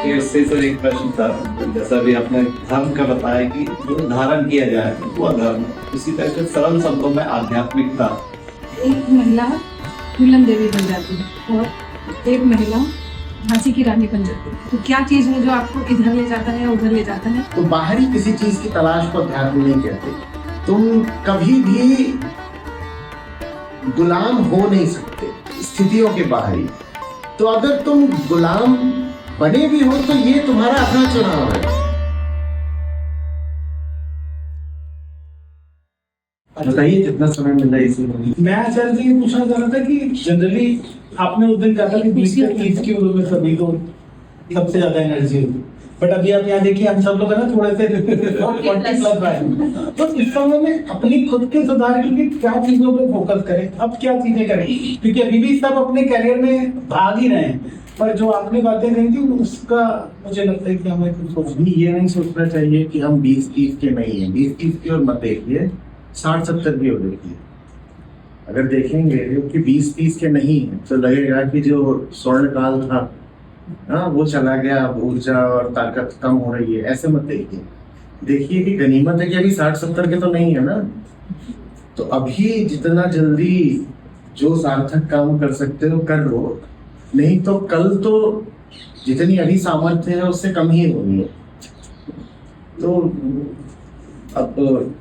कि उससे सर एक प्रश्न था, जैसा भी आपने धर्म का बताया कि जो धारण किया जाए वो अधर्म, उसी तरह से सरल शब्दों में आध्यात्मिकता। एक महिला नीलम देवी बन जाती है और एक महिला झांसी की रानी बन जाती है, तो क्या चीज है जो आपको इधर ले जाता है या उधर ले जाता है? तो बाहरी किसी चीज की तलाश को अध्यात्म नहीं कहते। तुम कभी भी गुलाम हो नहीं सकते स्थितियों के बाहरी। तो अगर तुम गुलाम बने भी हो तो ये तुम्हारा अपना चुनाव है। बताइए जितना समय मिल रहा है इसी। मैं आचार्य जी ये पूछना चाह रहा था कि जनरली आपने उस दिन कहा था कि बिल्कुल ईद की उर्दू में सभी को सबसे ज्यादा एनर्जी होती, बट अभी आप यहाँ देखिए हम सब लोग है ना थोड़े से 40 प्लस आए, तो इस समय में अपनी खुद के सुधार के लिए क्या चीजों पे फोकस करें, अब क्या चीजें करें, क्योंकि अभी भी सब अपने करियर में भाग ही रहे हैं, पर जो आपने बातें कही थी उसका मुझे लगता है कि हमें कुछ अभी ये नहीं सोचना चाहिए कि हम 20-30 के नहीं है। 20-30 की और मत देखिए, 60-70 की और देखिए। अगर देखेंगे कि 20-30 के नहीं है तो लगेगा कि जो स्वर्ण काल था वो चला गया, अब ऊर्जा और ताकत कम हो रही है, ऐसे मत देखिए। देखिए कि गनीमत है कि अभी 60-70 के तो नहीं है ना, तो अभी जितना जल्दी जो सार्थक काम कर सकते हो कर लो, नहीं तो कल तो जितनी अभी सामर्थ्य है उससे कम ही होनी है। तो अब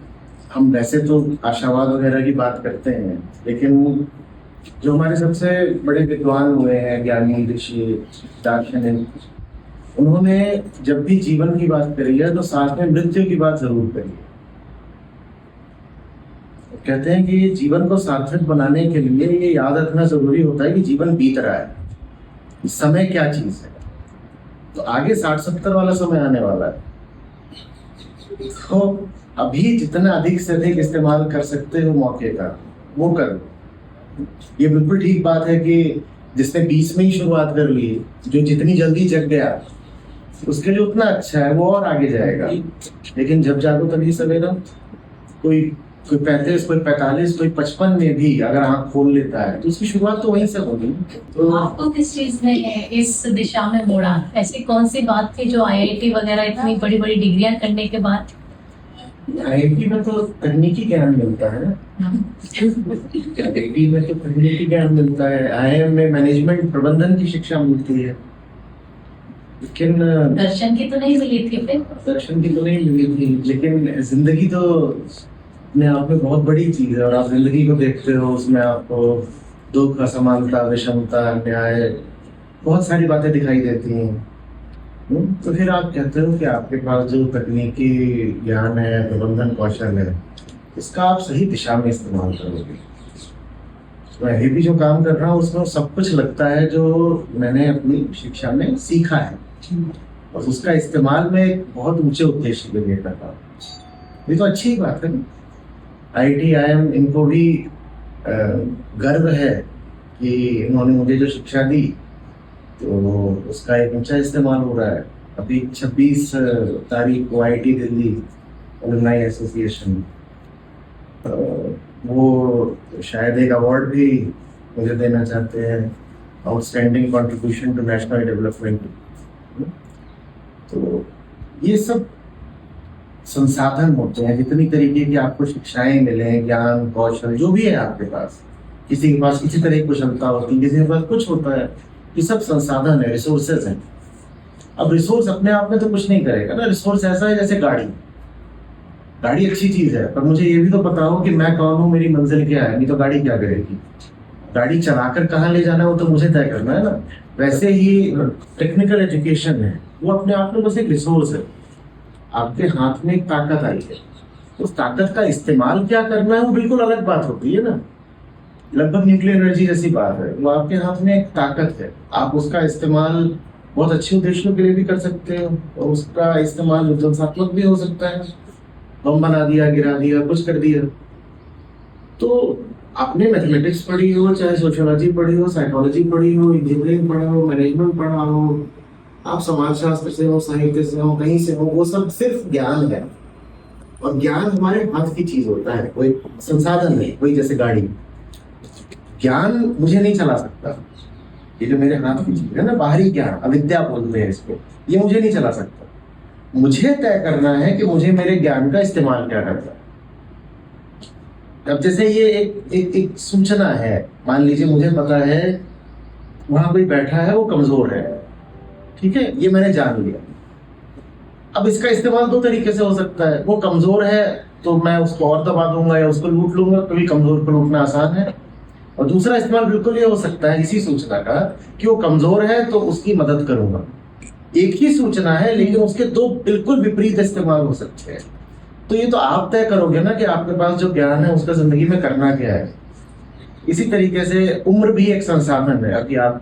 हम वैसे तो आशावाद वगैरह की बात करते हैं, लेकिन जो हमारे सबसे बड़े विद्वान हुए हैं, ज्ञानी ऋषि दार्शनिक, उन्होंने जब भी जीवन की बात करी है तो साथ में मृत्यु की बात जरूर करी है। कहते हैं कि जीवन को सार्थक बनाने के लिए ये याद रखना जरूरी होता है कि जीवन बीत रहा है, समय क्या चीज है। तो आगे 60-70 वाला समय आने वाला है, तो अभी जितना अधिक से अधिक इस्तेमाल कर सकते हो मौके का वो करो। ये बिल्कुल ठीक बात है कि जिसने 20 में ही शुरुआत कर ली, जो जितनी जल्दी जग गया उसके लिए उतना अच्छा है, वो और आगे जाएगा। लेकिन जब जागो तभी सवेरा। कोई 35, कोई 45, कोई 55 में भी अगर आँख खोल लेता है तो उसकी शुरुआत तो वहीं से होगी। तो आपको किस चीज ने इस दिशा में मोड़ा? ऐसी कौन सी बात थी जो IIT वगैरह इतनी बड़ी बड़ी डिग्रियां करने के बाद? IIT में तो तकनीकी ज्ञान मिलता है ना, IIT में तो तकनीकी ज्ञान मिलता है, IIM में मैनेजमेंट प्रबंधन की शिक्षा मिलती है, लेकिन दर्शन की तो नहीं मिली थी फिर? दर्शन की तो नहीं मिली थी, लेकिन जिंदगी तो अपने आप में बहुत बड़ी चीज है। और आप जिंदगी को देखते हो, उसमें आपको दुख, असमानता, विषमता, अन्याय, बहुत सारी बातें दिखाई देती हैं। तो फिर आप कहते हो कि आपके पास जो तकनीकी ज्ञान है, प्रबंधन कौशल है, इसका आप सही दिशा में इस्तेमाल करोगे। तो अभी भी जो काम कर रहा हूँ उसमें सब कुछ लगता है जो मैंने अपनी शिक्षा में सीखा है, और उसका इस्तेमाल में बहुत ऊंचे उद्देश्य के लिए कर रहा हूँ। ये तो अच्छी बात है। IIT IIM इनको भी गर्व है कि इन्होंने मुझे जो शिक्षा दी तो उसका एक ऊंचा इस्तेमाल हो रहा है। अभी 26 तारीख को IIT दिल्ली अलुमनाई एसोसिएशन वो शायद एक अवार्ड भी मुझे देना चाहते हैं, outstanding contribution to national development. तो ये सब संसाधन होते हैं, जितनी तरीके की आपको शिक्षाएं मिले, ज्ञान कौशल जो भी है आपके पास, किसी के पास किसी तरह की कुशलता होती है, किसी के पास कुछ होता है, ये सब संसाधन है, रिसोर्सेज हैं। अब रिसोर्स अपने आप में तो कुछ नहीं करेगा ना। रिसोर्स ऐसा है जैसे गाड़ी अच्छी चीज है, पर मुझे ये भी तो पता हो कि मैं कौन हूँ, मेरी मंजिल क्या है, नहीं तो गाड़ी क्या करेगी। गाड़ी चलाकर कहाँ ले जाना है वो तो मुझे तय करना है ना। वैसे ही टेक्निकल एजुकेशन है, वो अपने आप में बस एक रिसोर्स है। आपके हाथ में एक ताकत आई है, उस ताकत का इस्तेमाल क्या करना है वो बिल्कुल अलग बात होती है ना। लगभग न्यूक्लियर एनर्जी जैसी बात है, वो आपके हाथ में एक ताकत है, आप उसका इस्तेमाल बहुत अच्छे उद्देश्यों के लिए भी कर सकते हो, और उसका इस्तेमाल विध्वंसात्मक भी हो सकता है। बम बना दिया, गिरा दिया, कुछ कर दिया। तो आपने मैथमेटिक्स पढ़ी हो, चाहे सोशियोलॉजी पढ़ी हो, साइकोलॉजी पढ़ी हो, इंजीनियरिंग पढ़ा हो, मैनेजमेंट पढ़ा हो, आप समाजशास्त्र से हो, साहित्य से हो, कहीं से हो, वो सब सिर्फ ज्ञान है। और ज्ञान हमारे हाथ की चीज होता है, कोई संसाधन नहीं। कोई जैसे गाड़ी, ज्ञान मुझे नहीं चला सकता, ये जो मेरे हाथ की चीज है ना, बाहरी ज्ञान, अविद्या बोलते हैं इसको, ये मुझे नहीं चला सकता। मुझे तय करना है कि मुझे मेरे ज्ञान का इस्तेमाल क्या करना है। अब जैसे ये एक सूचना है, मान लीजिए मुझे पता है वहां कोई बैठा है वो कमजोर है, ठीक है, ये मैंने जान लिया। अब इसका इस्तेमाल दो तरीके से हो सकता है। वो कमजोर है तो मैं उसको और दबा दूंगा या उसको लूट लूंगा, क्योंकि कमजोर को लूटना आसान है। और दूसरा इस्तेमाल बिल्कुल ये हो सकता है इसी सूचना का कि वो कमजोर है तो उसकी मदद करूंगा। एक ही सूचना है लेकिन उसके दो बिल्कुल विपरीत इस्तेमाल हो सकते हैं। तो ये तो आप तय करोगे ना कि आपके पास जो ज्ञान है उसका जिंदगी में करना क्या है। इसी तरीके से उम्र भी एक संसाधन है। अभी आप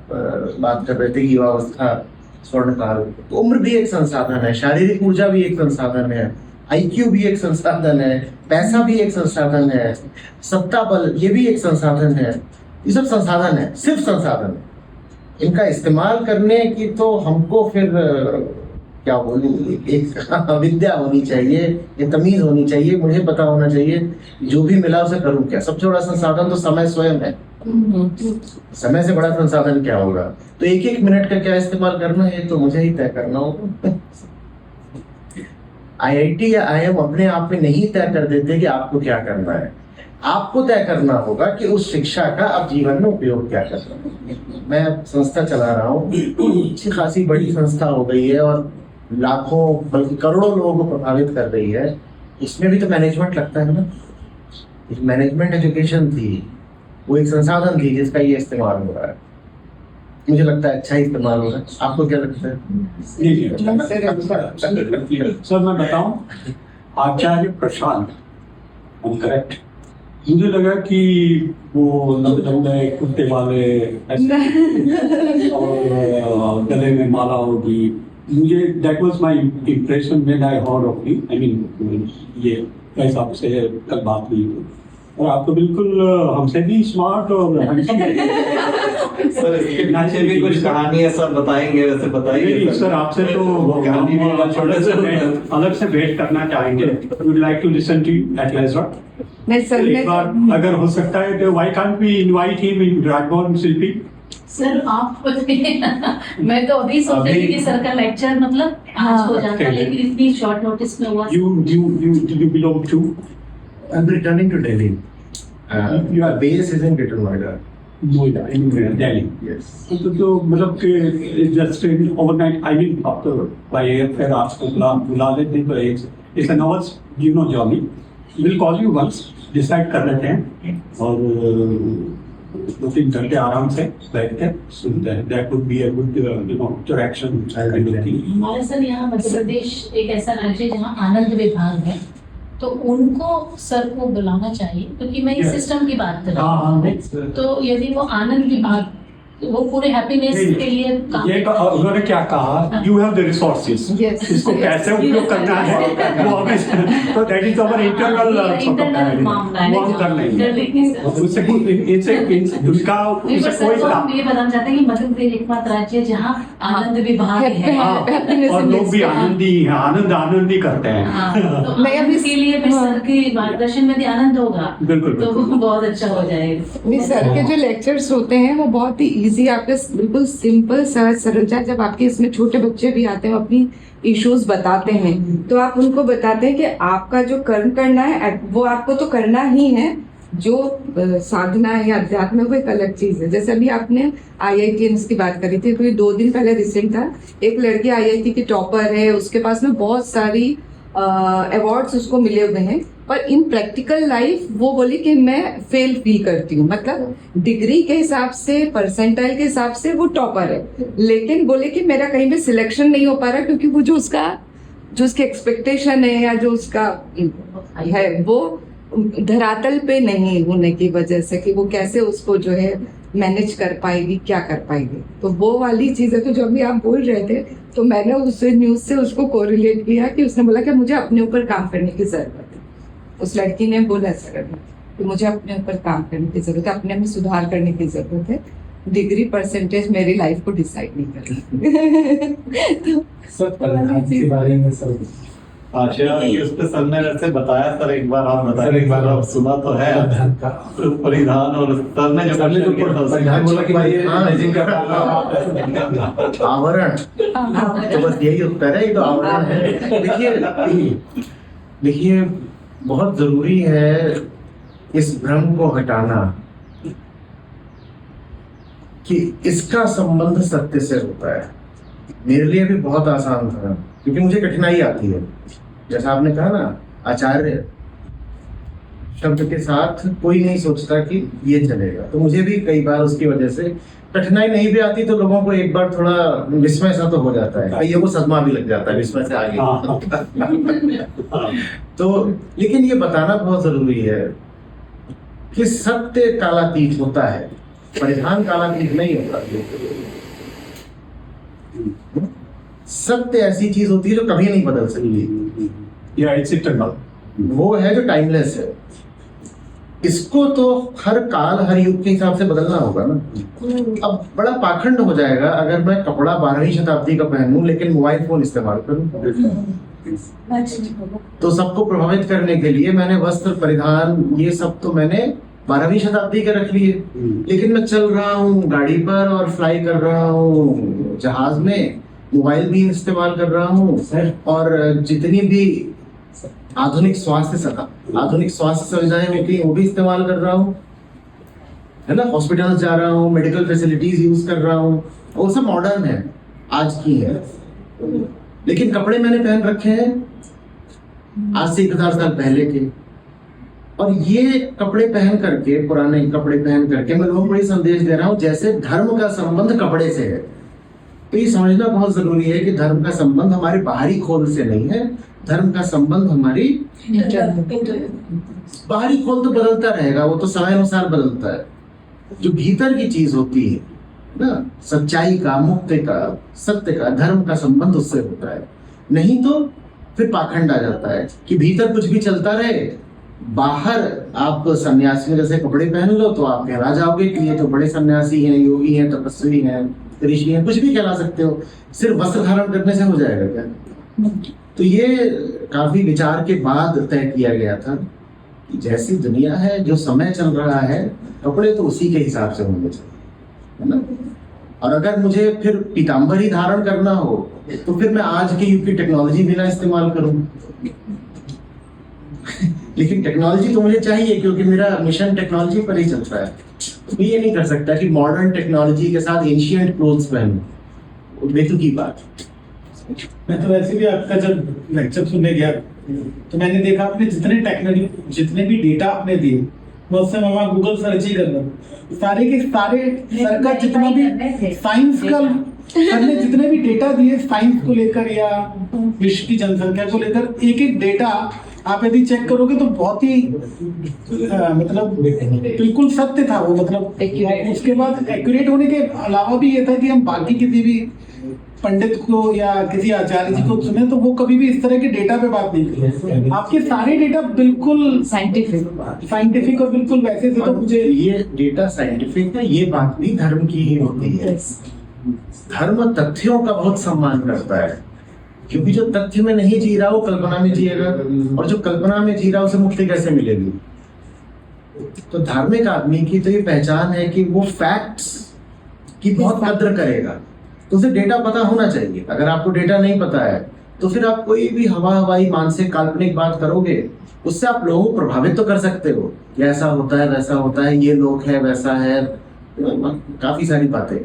बात कर रहे थे कि युवावस्था स्वर्णकाल, तो उम्र भी एक संसाधन है, शारीरिक ऊर्जा भी एक संसाधन है, IQ भी एक संसाधन है, पैसा भी एक संसाधन है, सत्ता बल ये भी एक संसाधन है। ये सब संसाधन है, सिर्फ संसाधन है। इनका इस्तेमाल करने की तो हमको फिर क्या बोलूं, एक अविद्या होनी चाहिए, ये तमीज होनी चाहिए। मुझे पता होना चाहिए जो भी मिला उसे करूं क्या। सबसे बड़ा संसाधन तो समय स्वयं है। समय से बड़ा संसाधन क्या होगा। तो एक एक मिनट का क्या इस्तेमाल करना है तो मुझे ही तय करना होगा। IIT या IIM अपने आप में नहीं तय कर देते कि आपको क्या करना है। आपको तय करना होगा कि उस शिक्षा का आप जीवन में उपयोग क्या करना है। मैं संस्था चला रहा हूँ, अच्छी खासी बड़ी संस्था हो गई है और लाखों बल्कि करोड़ों लोगों को प्रभावित कर रही है। इसमें भी तो मैनेजमेंट लगता है ना। मैनेजमेंट एजुकेशन थी, वो एक संसाधन थी जिसका ये इस्तेमाल हो रहा है। मुझे लगता है अच्छा इस्तेमाल हो रहा है। आपको क्या लगता है? सर मैं बताऊं, आचार्य प्रशांत करेक्ट, मुझे लगा कि वो लंबे कुत्ते वाले ऐसे और गले में माला होगी। मुझे that was my impression when I heard of you. I mean ये कैसा आपसे कल बात हुई और आप तो बिल्कुल हमसे भी स्मार्ट और हैंडसम है। सर इसके पीछे भी कुछ कहानी है सर, बताएंगे वैसे बताइए सर। आपसे तो कहानी भी छोटे से अलग से भेंट करना चाहेंगे। Would like to listen to you at leisure. नहीं सर, एक बार अगर हो सकता है तो why can't we invite him in Dragon Shilpi. Sir आप मैं तो अभी सोच रही थी कि सर का लेक्चर मतलब आज हो जाता, लेकिन इतनी शॉर्ट नोटिस में हुआ। You belong to? I'm returning to Delhi. Your base is in Greater Noida. Noida, in Delhi. Yes. तो मतलब कि just overnight I mean after by airfare आपको बुला लेते हैं तो it's an hours journey. Will call you once, decide कर लेते हैं और 2-3 घंटे आराम से बैठ के सुनते हैं। That would be a good interaction kind of thing. हमारे सर यहाँ मध्य प्रदेश एक ऐसा राज्य है जहाँ आनंद विभाग है, तो उनको सर को बुलाना चाहिए, क्योंकि मैं इस सिस्टम की बात कर रही हूँ। तो यदि वो आनंद विभाग वो पूरे हैप्पीनेस के लिए काम ये उन्होंने क्या कहा, यू हैव द रिसोर्सेज, इसको कैसे उपयोग करना है वो हमें, तो दैट इज आवर इंटरनल मामला है। वो हम कर लेंगे। उससे उनका उससे कोई हम ये बताना चाहते हैं कि मध्य प्रदेश एकमात्र राज्य है जहाँ आनंद विभाग है और लोग भी आनंदी आनंदी करते हैं। तो इसके लिए फिर सर के मार्गदर्शन में भी आनंद होगा, बिल्कुल तो बहुत अच्छा हो जाएगा। नहीं, सर के जो लेक्चर्स होते हैं वो बहुत ही इजी, आपके बिल्कुल सिंपल सहज सरल। जब आपके इसमें छोटे बच्चे भी आते हैं अपनी इश्यूज बताते हैं, तो आप उनको बताते हैं कि आपका जो कर्म करना है वो आपको तो करना ही है, जो साधना है या अध्यात्म है वो एक अलग चीज है। जैसे अभी आपने IITians की बात करी थी, तो ये 2 दिन पहले रिसेंट था, एक लड़की IIT की टॉपर है, उसके पास में बहुत सारी अवार्ड्स उसको मिले हुए हैं, पर इन प्रैक्टिकल लाइफ वो बोली कि मैं फेल फील करती हूँ। मतलब डिग्री के हिसाब से, परसेंटाइल के हिसाब से वो टॉपर है, लेकिन बोले कि मेरा कहीं भी सिलेक्शन नहीं हो पा रहा, क्योंकि वो जो उसकी एक्सपेक्टेशन है या जो उसका है वो धरातल पे नहीं होने की वजह से कि वो कैसे उसको जो है मैनेज कर पाएगी, क्या कर पाएगी। तो वो वाली चीज़ है। तो जब भी आप बोल रहे थे तो मैंने उस न्यूज़ से उसको कोरिलेट किया कि उसने बोला कि मुझे अपने ऊपर काम करने की ज़रूरत है। उस लड़की ने बोला सर कि मुझे अपने ऊपर काम करने की ज़रूरत है, अपने में सुधार करने की ज़रूरत है, डिग्री परसेंटेज मेरी लाइफ को डिसाइड नहीं करती। सर प्रधान के बारे में सर आशा इस पे सर ने वैसे बताया, सर एक बार आप बताएं। सर, एक बार आप सुना तो है परिधान का परिधान, और सर ने जो हमने जो क्वेश्चन किया था उसमें परिधान बोला कि भाई ये हाँ। मैनेजिंग का आवरण, तो बस यही उत्तर है, ये तो आवरण है। देखिए बहुत जरूरी है इस भ्रम को हटाना कि इसका संबंध सत्य से होता है। मेरे लिए भी बहुत आसान था, क्योंकि मुझे कठिनाई आती है। जैसा आपने कहा ना, आचार्य शब्द के साथ कोई नहीं सोचता कि ये चलेगा, तो मुझे भी कई बार उसकी वजह से कठिनाई नहीं भी आती, तो लोगों को एक बार थोड़ा विस्मय सा तो हो जाता है, कईयों को सदमा भी लग जाता है विस्मय से आगे। तो लेकिन ये बताना बहुत जरूरी है कि सत्य कालातीत होता है, परिधान कालातीत नहीं होता। सत्य ऐसी चीज होती है जो कभी नहीं बदल सकती, या इट्स इटर्नल, वो है जो टाइमलेस है। इसको तो हर काल हर युग के हिसाब से बदलना होगा ना। अब बड़ा पाखंड हो जाएगा अगर मैं कपड़ा 12वीं शताब्दी का पहनूं लेकिन मोबाइल फोन इस्तेमाल करूं। तो सबको प्रभावित करने के लिए मैंने वस्त्र परिधान ये सब तो मैंने 12वीं शताब्दी के रख लिए, लेकिन मैं चल रहा हूँ गाड़ी पर और फ्लाई कर रहा हूँ जहाज में, मोबाइल भी इस्तेमाल कर रहा हूँ, और जितनी भी आधुनिक स्वास्थ्य सुविधाएं होती हैं वो भी इस्तेमाल कर रहा हूँ, है ना। हॉस्पिटल जा रहा हूँ, मेडिकल फैसिलिटीज यूज कर रहा हूँ, वो सब मॉडर्न है, आज की है। लेकिन कपड़े मैंने पहन रखे हैं आज से 1000 साल पहले के, और ये कपड़े पहन करके, पुराने कपड़े पहन करके मैं लोगों को ये संदेश दे रहा हूँ जैसे धर्म का संबंध कपड़े से है। तो ये समझना बहुत जरूरी है कि धर्म का संबंध हमारे बाहरी खोल से नहीं है, धर्म का संबंध हमारी बाहरी खोल तो बदलता रहेगा, वो तो समय अनुसार बदलता है। जो भीतर की चीज होती है ना, सच्चाई का, मुक्ति का, सत्य का, धर्म का संबंध उससे होता है। नहीं तो फिर पाखंड आ जाता है कि भीतर कुछ भी चलता रहे, बाहर आप सन्यासियों जैसे कपड़े पहन लो तो आप कहला जाओगे कि ये तो बड़े सन्यासी हैं, योगी हैं, तपस्वी हैं, ऋषि हैं, कुछ भी कहला सकते हो। सिर्फ वस्त्र धारण करने से हो जाएगा क्या? तो ये काफी विचार के बाद तय किया गया था कि जैसी दुनिया है, जो समय चल रहा है, कपड़े तो उसी के हिसाब से होने चाहिए, है ना। और अगर मुझे फिर पीताम्बर ही धारण करना हो तो फिर मैं आज के युग की टेक्नोलॉजी भी ना इस्तेमाल करूं। लेकिन टेक्नोलॉजी तो मुझे चाहिए क्योंकि मेरा मिशन टेक्नोलॉजी पर ही चलता है। तो ये नहीं कर सकता कि मॉडर्न टेक्नोलॉजी के साथ एंशिएंट क्लोथ्स पहनूं, बेतुकी बात। मैं तो वैसे भी आपका जब लेक्चर सुनने गया तो मैंने देखा आपने जितने भी डेटा आपने दिए, मैं उससे मैं गूगल सर्च ही कर रहा हूँ, सारे के सारे सर का जितना भी साइंस का सर ने जितने भी डेटा दिए साइंस को लेकर या विश्व की जनसंख्या को लेकर, एक एक डेटा आप यदि चेक करोगे तो बहुत ही मतलब बिल्कुल सत्य था वो। मतलब उसके बाद एक्यूरेट होने के अलावा भी ये था कि हम बाकी किसी भी पंडित को या किसी आचार्य जी को सुने तो वो कभी भी इस तरह के डेटा पे बात नहीं करते। आपके सारे डेटा बिल्कुल साइंटिफिक और बिल्कुल वैसे थे। तो मुझे ये डेटा साइंटिफिक है, ये बात भी धर्म की ही होती है। धर्म तथ्यों का बहुत सम्मान करता है, क्योंकि जो तथ्य में नहीं जी रहा वो कल्पना में जिएगा, और जो कल्पना में जी रहा उसे मुक्ति कैसे मिलेगी। तो धार्मिक आदमी की तो ये पहचान है कि वो फैक्ट्स की बहुत कद्र करेगा। तो उसे डेटा पता होना चाहिए। अगर आपको डेटा नहीं पता है तो फिर आप कोई भी हवाई मानसिक काल्पनिक बात करोगे, उससे आप लोगों को प्रभावित तो कर सकते हो कि ऐसा होता है, वैसा होता है, ये लोग है, वैसा है, काफी सारी बातें,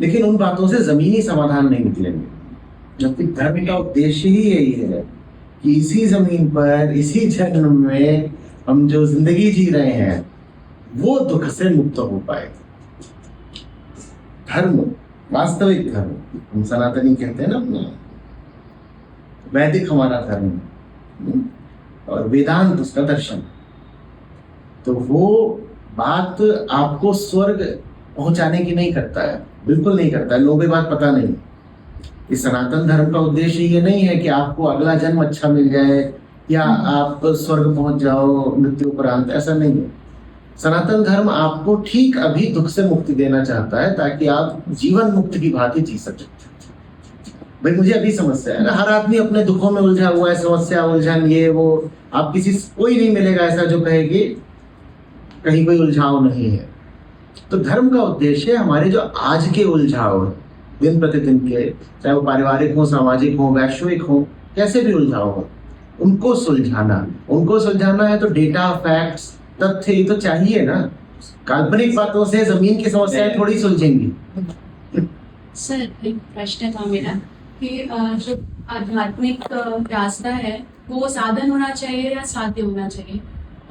लेकिन उन बातों से जमीनी समाधान नहीं निकलेंगे। जबकि धर्म का उद्देश्य ही यही है कि इसी जमीन पर, इसी जन्म में हम जो जिंदगी जी रहे हैं वो दुख से मुक्त हो पाए। धर्म, वास्तविक धर्म, हम सनातनी कहते हैं ना अपना, वैदिक हमारा धर्म और वेदांत उसका दर्शन। तो वो बात आपको स्वर्ग पहुंचाने की नहीं करता है, बिल्कुल नहीं करता है। लोगों को बात पता नहीं। इस सनातन धर्म का उद्देश्य ये नहीं है कि आपको अगला जन्म अच्छा मिल जाए या आप स्वर्ग पहुंच जाओ मृत्यु उपरांत, ऐसा नहीं है। सनातन धर्म आपको ठीक अभी दुख से मुक्ति देना चाहता है ताकि आप जीवन मुक्त की भांति जी सकें। भाई मुझे अभी समस्या है ना, हर आदमी अपने दुखों में उलझा हुआ है, समस्या उलझन ये वो, आप कोई नहीं मिलेगा ऐसा जो कहे कि कहीं कोई उलझाव नहीं है। तो धर्म का उद्देश्य हमारे जो आज के उलझाव दिन प्रतिदिन के, चाहे वो पारिवारिक हो, सामाजिक हो, वैश्विक हो, कैसे भी उलझाव हो, उनको सुलझाना है। तो डेटा, फैक्ट्स, तथ्य ये तो चाहिए ना। काल्पनिक बातों से जमीन की समस्याएं थोड़ी सुलझेंगी। सर एक प्रश्न था मेरा कि जो आध्यात्मिक रास्ता है वो साधन होना चाहिए या साध्य होना चाहिए?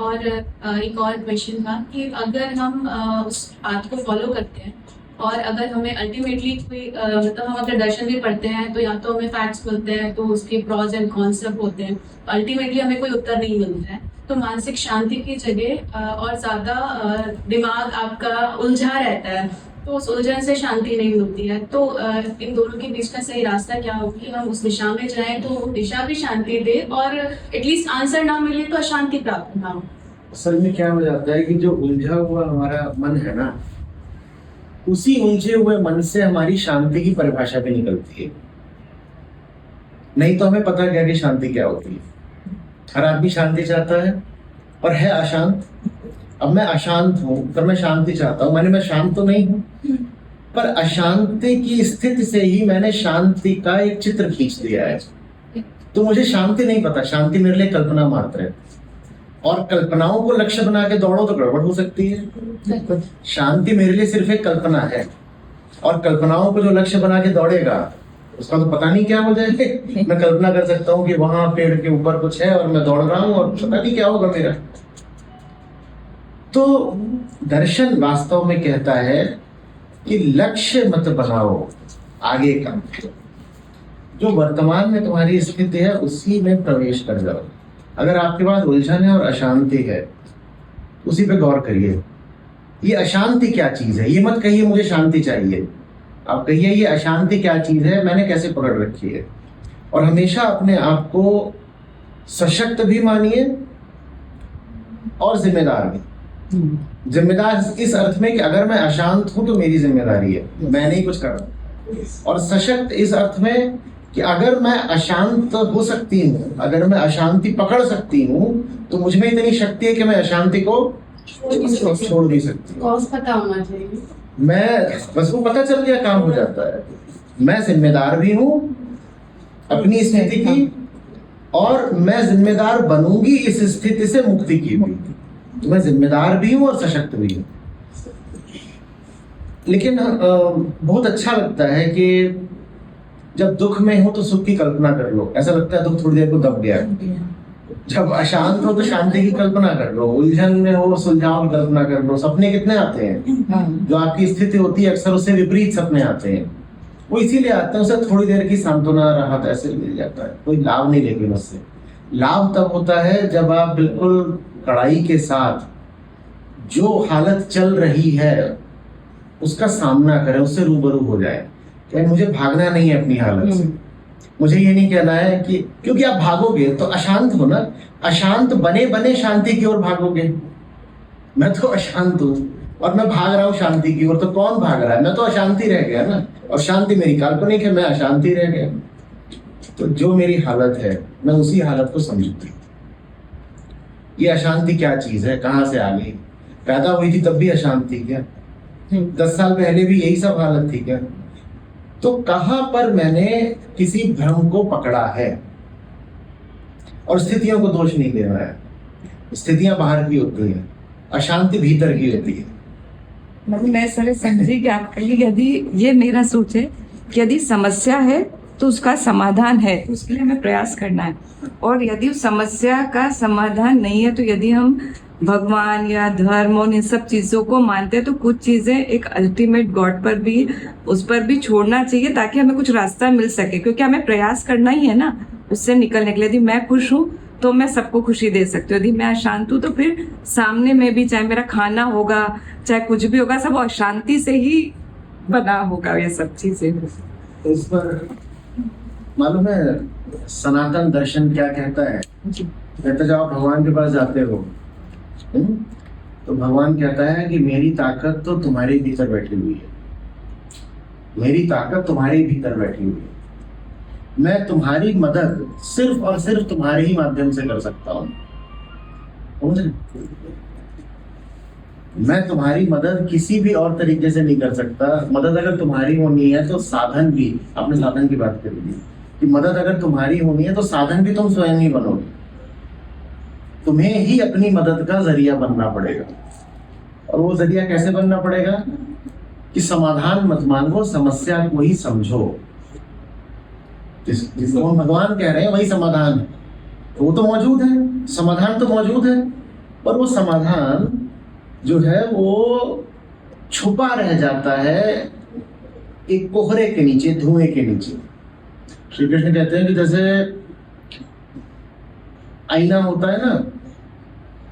और एक और क्वेश्चन था कि अगर हम उस बात को फॉलो करते हैं और अगर हमें अल्टीमेटली कोई मतलब हम अगर दर्शन भी पढ़ते हैं तो या तो हमें फैक्ट्स मिलते हैं तो उसके प्रॉज एंड कॉन्स सब होते हैं, अल्टीमेटली हमें कोई उत्तर नहीं मिलता है, तो मानसिक शांति की जगह और ज़्यादा दिमाग आपका उलझा रहता है, तो उस उलझन से शांति नहीं मिलती है। तो इन दोनों के बीच का सही रास्ता क्या हो कि हम उस दिशा में जाएं तो वो दिशा भी शांति दे और एटलीस्ट आंसर ना मिले तो अशांति प्राप्त ना हो? असल में क्या हो जाता है कि जो उलझा हुआ हमारा मन है ना, उसी उलझे हुए मन से हमारी शांति की परिभाषा भी निकलती है। नहीं तो हमें पता क्या कि शांति क्या होती है। हर आदमी शांति चाहता है और है अशांत। अब मैं अशांत हूं पर मैं शांति चाहता हूं, माने मैं शांत तो नहीं हूं, पर अशांति की स्थिति से ही मैंने शांति का एक चित्र खींच दिया है। तो मुझे शांति नहीं पता, शांति मेरे लिए कल्पना मात्र है। और कल्पनाओं को लक्ष्य बना के दौड़ो तो गड़बड़ हो सकती है। शांति मेरे लिए सिर्फ एक कल्पना है, और कल्पनाओं को जो लक्ष्य बना के दौड़ेगा उसका तो पता नहीं क्या हो जाएगा। मैं कल्पना कर सकता हूँ कि वहां पेड़ के ऊपर कुछ है और मैं दौड़ रहा हूँ और पता नहीं क्या होगा मेरा। तो दर्शन वास्तव में कहता है कि लक्ष्य मत बनाओ, आगे का जो वर्तमान में तुम्हारी स्थिति है उसी में प्रवेश कर जाओ। अगर आपके पास उलझन है और अशांति है, उसी पे गौर करिए। ये अशांति क्या चीज है? ये मत कहिए मुझे शांति चाहिए, आप कहिए ये अशांति क्या चीज है, मैंने कैसे पकड़ रखी है। और हमेशा अपने आप को सशक्त भी मानिए और जिम्मेदार भी। जिम्मेदार इस अर्थ में कि अगर मैं अशांत हूं तो मेरी जिम्मेदारी है, मैं नहीं कुछ कर रहा। और सशक्त इस अर्थ में कि अगर मैं अशांत हो सकती हूँ, अगर मैं अशांति पकड़ सकती हूँ, तो मुझ में इतनी शक्ति है कि मैं अशांति को छोड़ नहीं सकती। कॉज पता होना चाहिए। मैं बस वो पता चल गया, काम हो जाता है। मैं जिम्मेदार भी हूँ अपनी स्थिति की, और मैं जिम्मेदार बनूंगी इस स्थिति से मुक्ति की भी। तो मैं जिम्मेदार भी हूँ और सशक्त भी हूँ। लेकिन बहुत अच्छा लगता है कि जब दुख में हो तो सुख की कल्पना कर लो, ऐसा लगता है दुख थोड़ी देर को दब गया। जब अशांत हो तो शांति की कल्पना कर लो, उलझन में हो सुलझाव की कल्पना कर लो। सपने कितने आते हैं, जो आपकी स्थिति होती है अक्सर उससे विपरीत सपने आते हैं। वो इसीलिए आते हैं, उसे थोड़ी देर की सांत्वना राहत ऐसे मिल जाता है, कोई लाभ नहीं। लेकिन उससे लाभ तब होता है जब आप बिल्कुल कड़ाई के साथ जो हालत चल रही है उसका सामना करें, उससे रूबरू हो जाए। कि मुझे भागना नहीं है अपनी हालत से, मुझे ये नहीं कहना है कि क्योंकि आप भागोगे तो अशांत हो ना, अशांत बने बने शांति की ओर भागोगे। मैं तो अशांत हूँ और मैं भाग रहा हूँ शांति की ओर, तो कौन भाग रहा है? मैं तो अशांति रह गया ना, और शांति मेरी काल्पनिक है, मैं अशांति रह गया। तो जो मेरी हालत है मैं उसी हालत को समझती हूँ। ये अशांति क्या चीज है, कहाँ से आ गई? पैदा हुई थी तब भी अशांति क्या? 10 साल पहले भी यही सब हालत थी क्या? तो कहां पर मैंने किसी भ्रम को पकड़ा है? और स्थितियों को दोष नहीं देना है। स्थितियां बाहर की होती हैं, अशांति भीतर की होती है। मतलब मैं सर समझी कि आप कहिए यदि ये मेरा सोच है कि यदि समस्या है तो उसका समाधान है, तो उसके लिए हमें प्रयास करना है। और यदि उस समस्या का समाधान नहीं है तो यदि हम भगवान या धर्म और इन सब चीज़ों को मानते हैं तो कुछ चीज़ें एक अल्टीमेट गॉड पर भी, उस पर भी छोड़ना चाहिए ताकि हमें कुछ रास्ता मिल सके। क्योंकि हमें प्रयास करना ही है ना उससे निकलने के लिए। यदि मैं खुश हूँ तो मैं सबको खुशी दे सकती हूँ, यदि मैं अशांत हूँ तो फिर सामने में भी, चाहे मेरा खाना होगा चाहे कुछ भी होगा, सब अशांति से ही बना होगा ये सब चीज़ें। इस पर मालूम है सनातन दर्शन क्या कहता है? कहते जब आप भगवान के पास जाते हो तो भगवान कहता है कि मेरी ताकत तो तुम्हारे भीतर बैठी हुई है, मेरी ताकत तुम्हारे भीतर बैठी हुई है। मैं तुम्हारी मदद सिर्फ और सिर्फ तुम्हारे ही माध्यम से कर सकता हूँ। समझ रहे? मैं तुम्हारी मदद किसी भी और तरीके से नहीं कर सकता। मदद अगर तुम्हारी होनी है तो साधन भी, आपने साधन की बात करी थी कि मदद अगर तुम्हारी होनी है तो साधन भी तुम स्वयं ही बनोगे। तुम्हें ही अपनी मदद का जरिया बनना पड़ेगा। और वो जरिया कैसे बनना पड़ेगा? कि समाधान मत मांगो, समस्या को ही समझो। जिसको हम भगवान कह रहे हैं वही समाधान है। वो तो मौजूद है, समाधान तो मौजूद है, पर वो समाधान जो है वो छुपा रह जाता है एक कोहरे के नीचे, धुएं के नीचे। श्री कृष्ण कहते हैं कि जैसे आईना होता है ना,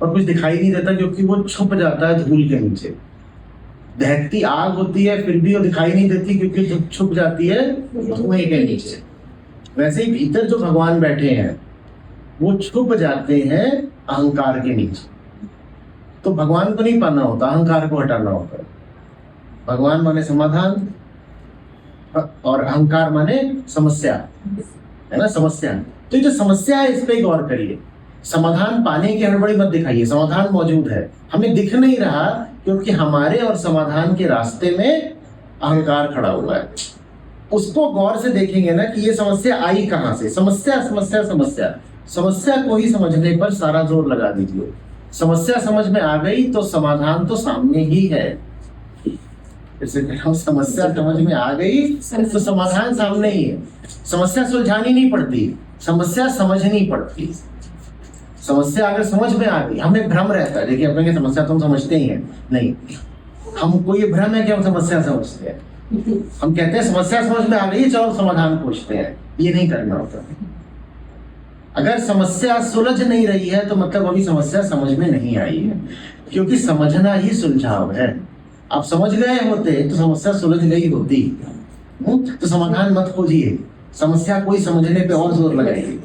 और कुछ दिखाई नहीं देता क्योंकि वो छुप जाता है धूल के नीचे। दहकती आग होती है फिर भी वो दिखाई नहीं देती क्योंकि छुप जाती है धुएं के नीचे। वैसे ही भीतर जो भगवान बैठे हैं वो छुप जाते हैं अहंकार के नीचे। तो भगवान को नहीं पाना होता, अहंकार को हटाना होता है। भगवान माने समाधान और अहंकार माने समस्या, है ना? समस्या। तो ये जो समस्या है इस पे गौर करिए। समाधान पाने की हड़बड़ी मत दिखाइए, समाधान मौजूद है, हमें दिख नहीं रहा क्योंकि हमारे और समाधान के रास्ते में अहंकार खड़ा हुआ है। उसको गौर से देखेंगे ना कि ये समस्या आई कहाँ से। समस्या समस्या समस्या, समस्या को ही समझने पर सारा जोर लगा दीजिए। समस्या समझ में आ गई तो समाधान तो सामने ही है। जैसे कह रहा हूं, समस्या समझ में आ गई तो समाधान सामने ही है। समस्या सुलझानी नहीं पड़ती, समस्या समझनी पड़ती। समस्या अगर समझ में आ गई, हमें भ्रम रहता है। देखिए अपने समस्या तो हम समझते ही हैं, नहीं, हमको ये भ्रम है कि हम समस्या समझते हैं। हम कहते हैं समस्या समझ में आ गई, चलो समाधान पूछते हैं। ये नहीं करना होता। अगर समस्या सुलझ नहीं रही है तो मतलब अभी समस्या समझ में नहीं आई है, क्योंकि समझना ही सुलझाव है। आप समझ गए होते तो समस्या सुलझ गई होती। तो समाधान मत खोजिए, समस्या कोई समझने पे और जोर लगाइए।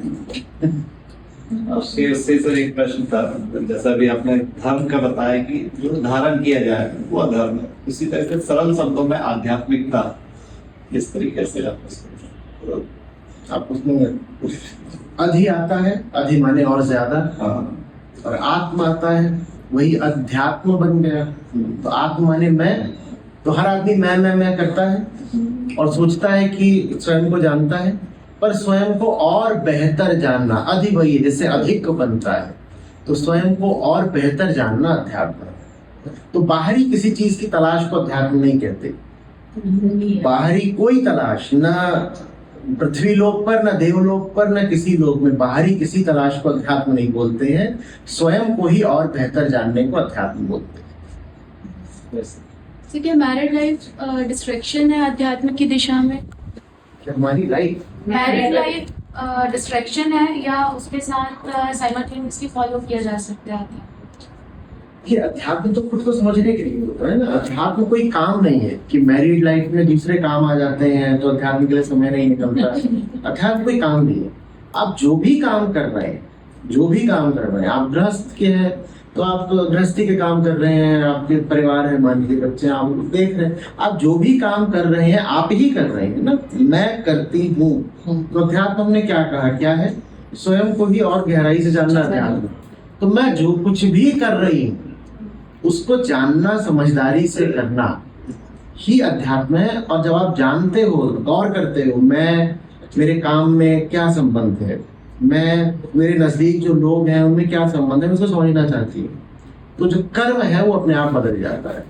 उससे सर एक प्रश्न था, जैसा भी आपने धर्म का बताया कि जो धारण किया जाए वो अधर्म है, इसी तरह से सरल शब्दों में आध्यात्मिकता किस तरीके से आप उसमें अधि आता है, अधि माने और ज्यादा, और आत्मा आता है, वही अध्यात्म बन गया। तो आत्म माने मैं। तो हर आदमी मैं करता है और सोचता है कि स्वयं को जानता है, पर स्वयं को और बेहतर जानना, अधि वही है जैसे अधिक बनता है, तो स्वयं को और बेहतर जानना अध्यात्म है। तो बाहरी किसी चीज की तलाश को अध्यात्म नहीं कहते। बाहरी कोई तलाश, ना पृथ्वी लोक पर, ना देवलोक पर, ना किसी लोक में बाहरी किसी तलाश को अध्यात्म नहीं बोलते हैं। स्वयं को ही और बेहतर जानने को अध्यात्म बोलते हैं। तो क्या मैरिड लाइफ डिस्ट्रैक्शन है अध्यात्म की दिशा में? हमारी लाइफ मैरिड लाइफ डिस्ट्रैक्शन है या उसके साथ साइमल्टेनियसली फॉलो किया जा सकता है? ये अध्यात्म तो खुद को समझने के लिए होता है ना। अध्यात्म कोई काम नहीं है कि मैरिड लाइफ में दूसरे काम आ जाते हैं तो अध्यात्म के लिए समय नहीं निकलता। अध्यात्म कोई काम नहीं है। आप जो भी काम कर रहे हैं, आप गृहस्थ के हैं तो आप गृहस्थी के काम कर रहे हैं, आपके परिवार है, मान लीजिए बच्चे, आप देख रहे हैं, आप जो भी काम कर रहे हैं आप ही कर रहे हैं ना। मैं करती हूँ। तो अध्यात्म हमने क्या कहा, क्या है? स्वयं को भी और गहराई से जानना अध्यात्म। तो मैं जो कुछ भी कर रही हूँ उसको जानना, समझदारी से करना ही अध्यात्म है। और जब आप जानते हो, गौर करते हो, मैं, मेरे काम में क्या संबंध है, मैं, मेरे नजदीक जो लोग हैं उनमें क्या संबंध है, मैं उसको समझना चाहती हूँ, तो जो कर्म है वो अपने आप बदल जाता है।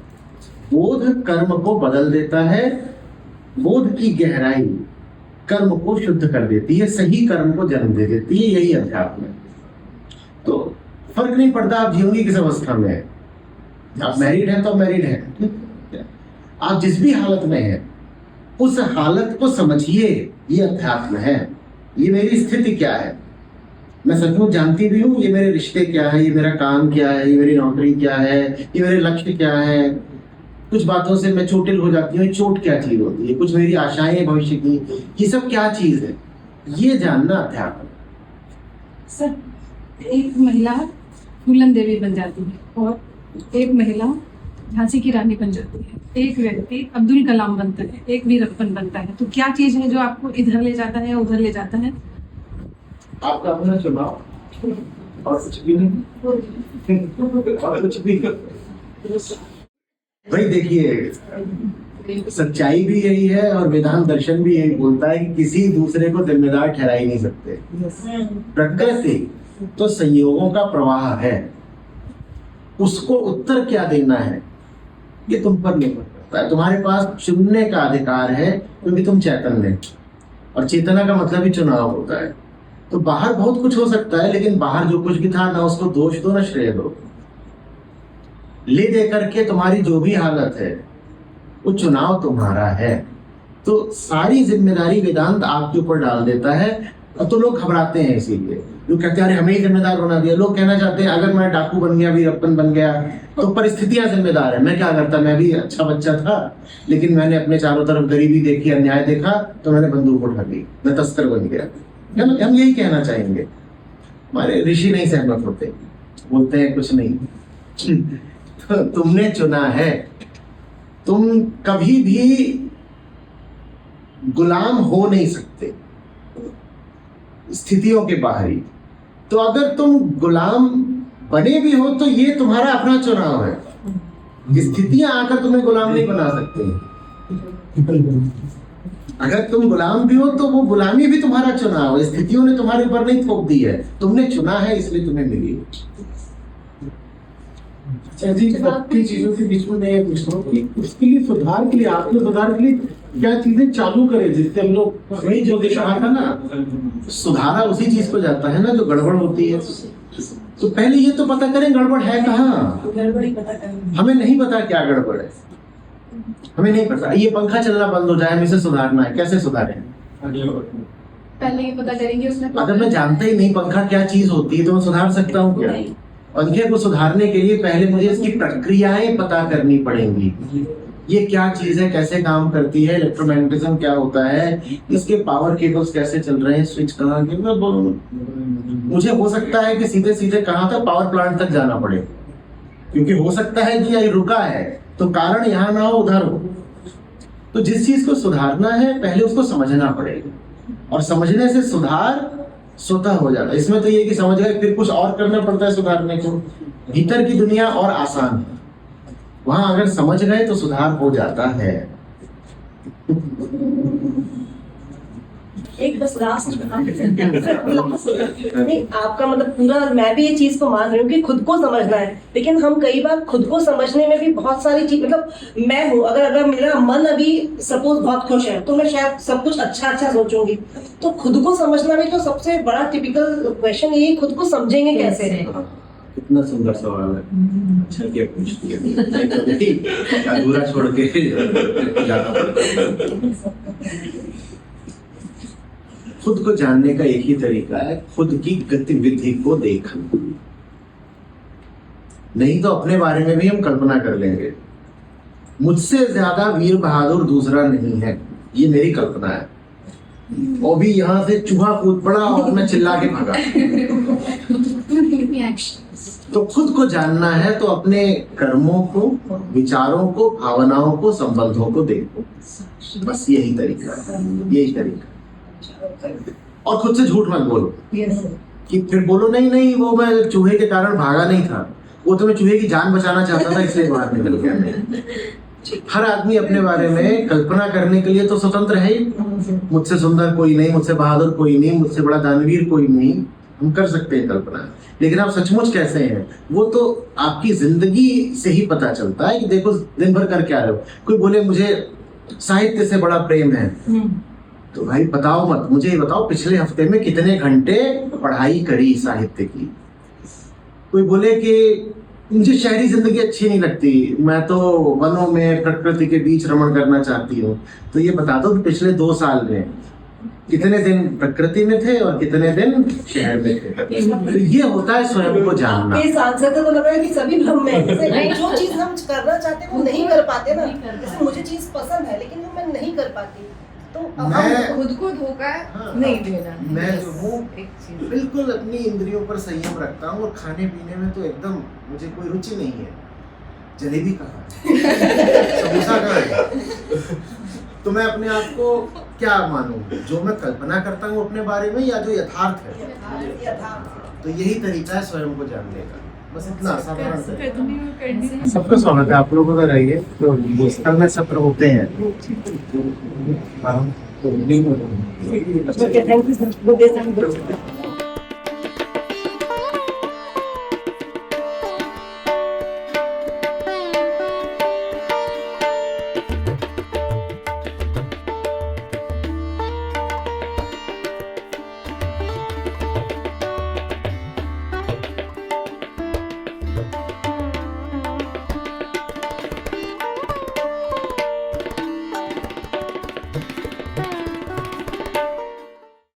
बोध कर्म को बदल देता है। बोध की गहराई कर्म को शुद्ध कर देती है, सही कर्म को जन्म दे देती है। यही अध्यात्म है। तो फर्क नहीं पड़ता आप जीवोगी किस अवस्था में है। आप मैरिड हैं तो मैरिड हैं, आप जिस भी हालत में हैं उस हालत को समझिए। ये अध्यात्म है। ये मेरी स्थिति क्या है, मैं सचमुच जानती भी हूँ, ये मेरे रिश्ते क्या है, ये मेरा काम क्या है, ये मेरी नौकरी क्या है, ये मेरे लक्ष्य क्या है। कुछ बातों से मैं चोटिल हो जाती हूँ, चोट क्या चीज होती है, कुछ मेरी आशाएं भविष्य की, ये सब क्या चीज है, ये जानना अध्यात्म। सर एक महिला फूलन देवी बन जाती है और एक महिला झांसी की रानी बन जाती है, एक व्यक्ति अब्दुल कलाम बनता है, एक वीरप्पन बनता है, तो क्या चीज है जो आपको इधर ले जाता है या उधर ले जाता है? आपका अपना चुनाव और कुछ भी नहीं, और कुछ भी। भाई देखिए, सच्चाई भी यही है और वेदांत दर्शन भी यही बोलता है कि किसी दूसरे को जिम्मेदार ठहरा ही नहीं सकते। प्रकृति तो संयोगों का प्रवाह है, उसको उत्तर क्या देना है ये तुम पर निर्भर करता है। तुम्हारे पास चुनने का अधिकार है क्योंकि तुम चैतन्य, और चेतना का मतलब ही चुनाव होता है। तो बाहर बहुत कुछ हो सकता है, लेकिन बाहर जो कुछ भी था ना उसको दोष दो ना श्रेय दो। ले दे करके तुम्हारी जो भी हालत है वो चुनाव तुम्हारा है। तो सारी जिम्मेदारी वेदांत आपके ऊपर डाल देता है। अब तो लोग घबराते हैं, इसीलिए लोग कहते हैं अरे हमें ही जिम्मेदार बना दिया। लोग कहना चाहते हैं अगर मैं डाकू बन गया, वीरप्पन बन गया, तो परिस्थितियां जिम्मेदार है। मैं क्या करता, मैं भी अच्छा बच्चा था, लेकिन मैंने अपने चारों तरफ गरीबी देखी, अन्याय देखा, तो मैंने बंदूक उठा ली, मैं तस्कर बन गया। हम यही कहना चाहेंगे। हमारे ऋषि नहीं सहमत होते, बोलते हैं कुछ नहीं। तो तुमने चुना है, तुम कभी भी गुलाम हो नहीं सकते स्थितियों के बाहरी। तो अगर तुम गुलाम बने भी हो तो ये तुम्हारा अपना चुनाव है। स्थितियां आकर तुम्हें गुलाम नहीं बना सकती। अगर तुम गुलाम भी हो तो वो गुलामी भी तुम्हारा चुनाव है, स्थितियों ने तुम्हारे ऊपर नहीं थोप दी है, तुमने चुना है इसलिए तुम्हें मिली। जी, सबकी चीजों के बीच में मैं ये पूछ रहा हूँ कि उसके लिए सुधार के लिए, आपने सुधार के लिए क्या चीजें चालू करे जिससे हम लोग वही जो दिशा था ना, सुधारा उसी चीज को जाता है ना जो गड़बड़ होती है। तो पहले ये तो पता करें गड़बड़ है कहाँ। हमें नहीं पता क्या गड़बड़ है, हमें नहीं पता। ये पंखा चलना बंद हो जाए, हमें इसे सुधारना है, कैसे सुधारें? पहले ये पता करेंगे उसमें अगर मैं जानता ही नहीं पंखा क्या चीज होती है तो मैं सुधार सकता हूँ क्या? पंखे को सुधारने के लिए पहले मुझे इसकी प्रक्रियाएं पता करनी पड़ेंगी। ये क्या चीज है, कैसे काम करती है, इलेक्ट्रोमैग्नेटिज्म क्या होता है, इसके पावर केबल्स कैसे चल रहे हैं, स्विच कहाँ के। मुझे हो सकता है कि सीधे सीधे कहाँ तक, पावर प्लांट तक जाना पड़े, क्योंकि हो सकता है कि ये रुका है तो कारण यहाँ ना हो उधर हो। तो जिस चीज को सुधारना है पहले उसको समझना पड़ेगा, और समझने से सुधार स्वतः हो जाता है। इसमें तो ये कि समझ गए फिर कुछ और करना पड़ता है सुधारने को। भीतर की दुनिया और आसान है, वहां अगर समझ गए तो सुधार हो जाता है। एक बस लास्ट नहीं, आपका मतलब पूरा, मैं भी ये चीज को मान रही हूँ कि खुद को समझना है, लेकिन हम कई बार खुद को समझने में भी बहुत सारी चीज, मतलब मैं हूँ, अगर मेरा मन अभी सपोज बहुत खुश है तो मैं शायद सब कुछ अच्छा सोचूंगी। तो खुद को समझना भी तो सबसे बड़ा टिपिकल क्वेश्चन यही, खुद को समझेंगे कैसे? कितना सुंदर सवाल है, अच्छा क्या पूछ दिया। अधूरा छोड़ के जाना पड़ता। खुद को जानने का एक ही तरीका है, खुद की गतिविधि को देखना। नहीं तो अपने बारे में भी हम कल्पना कर लेंगे, मुझसे ज्यादा वीर बहादुर दूसरा नहीं है, ये मेरी कल्पना है। और भी यहाँ से चूहा कूद पड़ा और मैं चिल्ला के भागा। तो खुद को जानना है तो अपने कर्मों को, विचारों को, भावनाओं को, संबंधों को देखो। बस यही तरीका है, यही तरीका। और खुद से झूठ मत बोलो कि फिर बोलो नहीं वो मैं चूहे के कारण भागा नहीं था, वो तो मैं चूहे की जान बचाना चाहता था इसलिए बाहर निकल गया। हर आदमी अपने बारे में कल्पना करने के लिए तो स्वतंत्र है ही। मुझसे सुंदर कोई नहीं, मुझसे बहादुर कोई नहीं, मुझसे बड़ा दानवीर कोई नहीं, हम कर सकते हैं कल्पना। लेकिन आप सचमुच कैसे हैं वो तो आपकी जिंदगी से ही पता चलता है कि देखो दिन भर कर क्या रहे हो। कोई बोले मुझे साहित्य से बड़ा प्रेम है, तो भाई बताओ मत, मुझे ये बताओ पिछले हफ्ते में कितने घंटे पढ़ाई करी साहित्य की। कोई बोले कि मुझे शहरी जिंदगी अच्छी नहीं लगती, मैं तो वनों में प्रकृति के बीच रमण करना चाहती हूँ, तो ये बता दो कि पिछले 2 साल में कितने दिन प्रकृति में थे और कितने दिन शहर में थे। तो ये होता है स्वयं को जानना। आपके आंसर से तो लग रहा है कि सभी भ्रम में हैं। जो चीज हम करना चाहते हैं वो नहीं कर पाते ना। जैसे मुझे चीज पसंद है लेकिन वो मैं नहीं कर पाती, तो मैं खुद को धोखा नहीं देना। मैं जो हूँ बिल्कुल अपनी इंद्रियों पर संयम रखता हूँ, और खाने पीने में तो एकदम मुझे कोई रुचि नहीं है। जलेबी कहाँ है? समोसा कहाँ है? तो मैं अपने आप को क्या मानूं, जो मैं कल्पना करता हूँ अपने बारे में या जो यथार्थ है? तो यही तरीका है स्वयं को जानने का, बस इतना साधारण सा। सबका स्वागत है, आप लोगों का रहिए। तो पुस्तक में सत्र होते हैं। Okay, thank you, sir. Good day, sir.